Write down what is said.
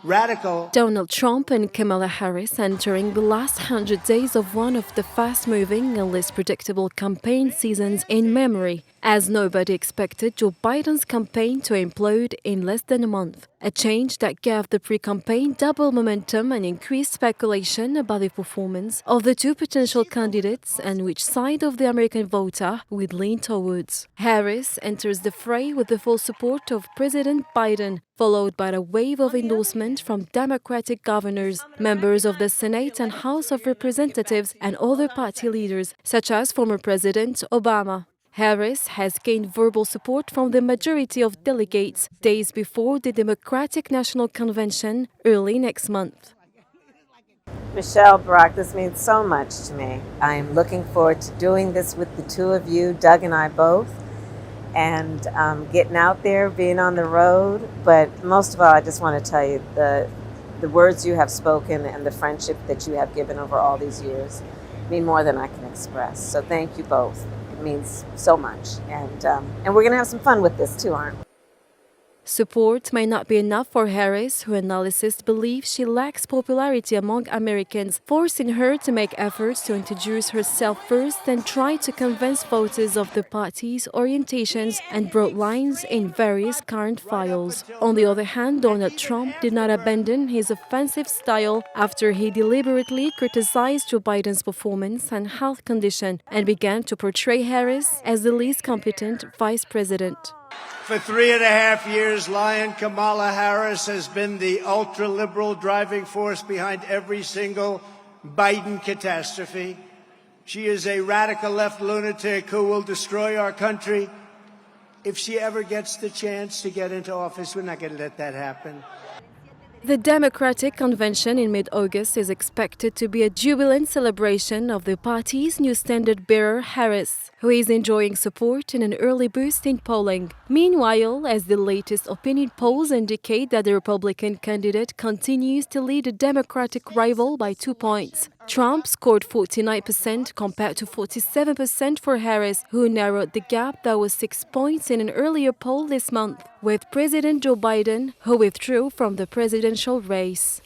radical. Donald Trump and Kamala Harris entering the last 100 days of one of the fast-moving and least predictable campaign seasons in memory, as nobody expected Joe Biden's campaign to implode in less than a month. A change that gave the pre-campaign double momentum and increased speculation about the performance of the two potential candidates and which side of the American voter would lean towards. Harris enters the fray with the full support of President Biden, followed by a wave of endorsement from Democratic governors, members of the Senate and House of Representatives, and other party leaders, such as former President Obama. Harris has gained verbal support from the majority of delegates days before the Democratic National Convention early next month. Michelle, Barack, this means so much to me. I am looking forward to doing this with the two of you, Doug and I both, and getting out there, being on the road. But most of all, I just want to tell you the words you have spoken and the friendship that you have given over all these years mean more than I can express. So thank you both. It means so much. And we're going to have some fun with this too, aren't we? Support may not be enough for Harris, who analysts believe she lacks popularity among Americans, forcing her to make efforts to introduce herself first and try to convince voters of the party's orientations and broad lines in various current files. On the other hand, Donald Trump did not abandon his offensive style after he deliberately criticized Joe Biden's performance and health condition and began to portray Harris as the least competent vice president. For 3.5 years, Lion Kamala Harris has been the ultra-liberal driving force behind every single Biden catastrophe. She is a radical left lunatic who will destroy our country. If she ever gets the chance to get into office, we're not going to let that happen. The Democratic Convention in mid-August is expected to be a jubilant celebration of the party's new standard-bearer, Harris, who is enjoying support and an early boost in polling. Meanwhile, as the latest opinion polls indicate that the Republican candidate continues to lead the Democratic rival by 2 points. Trump scored 49% compared to 47% for Harris, who narrowed the gap that was 6 points in an earlier poll this month, with President Joe Biden, who withdrew from the presidential race.